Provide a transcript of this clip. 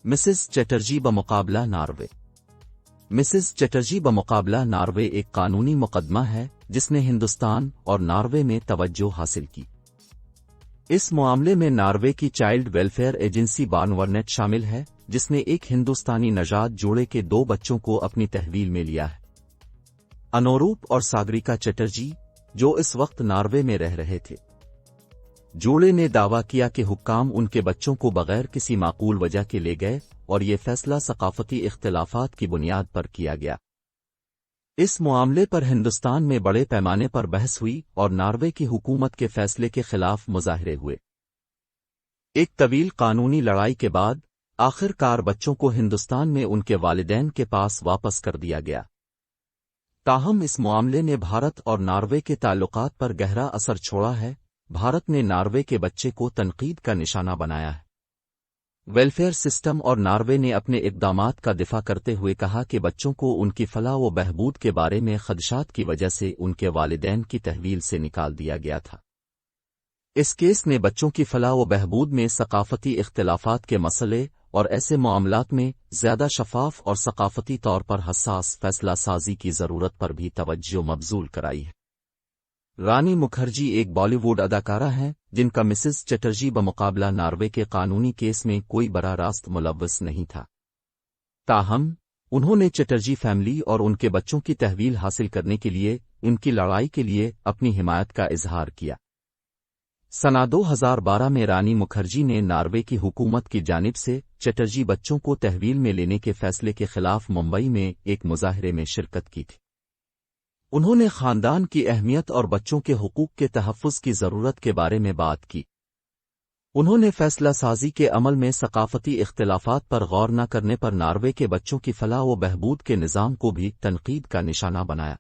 Mrs Chatterjee بمقابلہ Norway. Mrs Chatterjee بمقابلہ Norway ایک قانونی مقدمہ ہے جس نے ہندوستان اور ناروے میں توجہ حاصل کی۔ اس معاملے میں ناروے کی چائلڈ ویلفیئر ایجنسی بارنورنیٹ شامل ہے، جس نے ایک ہندوستانی نژاد جوڑے کے 2 بچوں کو اپنی تحویل میں لیا ہے، انوروپ اور ساگریکا چیٹرجی، جو اس وقت ناروے میں رہ رہے تھے۔ جوڑے نے دعویٰ کیا کہ حکام ان کے بچوں کو بغیر کسی معقول وجہ کے لے گئے اور یہ فیصلہ ثقافتی اختلافات کی بنیاد پر کیا گیا۔ اس معاملے پر ہندوستان میں بڑے پیمانے پر بحث ہوئی اور ناروے کی حکومت کے فیصلے کے خلاف مظاہرے ہوئے۔ ایک طویل قانونی لڑائی کے بعد آخر کار بچوں کو ہندوستان میں ان کے والدین کے پاس واپس کر دیا گیا۔ تاہم اس معاملے نے بھارت اور ناروے کے تعلقات پر گہرا اثر چھوڑا ہے۔ بھارت نے ناروے کے بچے کو تنقید کا نشانہ بنایا ہے۔ ویلفیئر سسٹم اور ناروے نے اپنے اقدامات کا دفاع کرتے ہوئے کہا کہ بچوں کو ان کی فلاح و بہبود کے بارے میں خدشات کی وجہ سے ان کے والدین کی تحویل سے نکال دیا گیا تھا۔ اس کیس نے بچوں کی فلاح و بہبود میں ثقافتی اختلافات کے مسئلے اور ایسے معاملات میں زیادہ شفاف اور ثقافتی طور پر حساس فیصلہ سازی کی ضرورت پر بھی توجہ مبذول کرائی ہے۔ رانی مکھرجی ایک بالی ووڈ اداکارہ ہیں جن کا مسز چیٹرجی بمقابلہ ناروے کے قانونی کیس میں کوئی براہ راست ملوث نہیں تھا۔ تاہم انہوں نے چیٹرجی فیملی اور ان کے بچوں کی تحویل حاصل کرنے کے لیے ان کی لڑائی کے لیے اپنی حمایت کا اظہار کیا۔ سنہ 2012 میں رانی مکھرجی نے ناروے کی حکومت کی جانب سے چیٹرجی بچوں کو تحویل میں لینے کے فیصلے کے خلاف ممبئی میں ایک مظاہرے میں شرکت کی تھی۔ انہوں نے خاندان کی اہمیت اور بچوں کے حقوق کے تحفظ کی ضرورت کے بارے میں بات کی۔ انہوں نے فیصلہ سازی کے عمل میں ثقافتی اختلافات پر غور نہ کرنے پر ناروے کے بچوں کی فلاح و بہبود کے نظام کو بھی تنقید کا نشانہ بنایا۔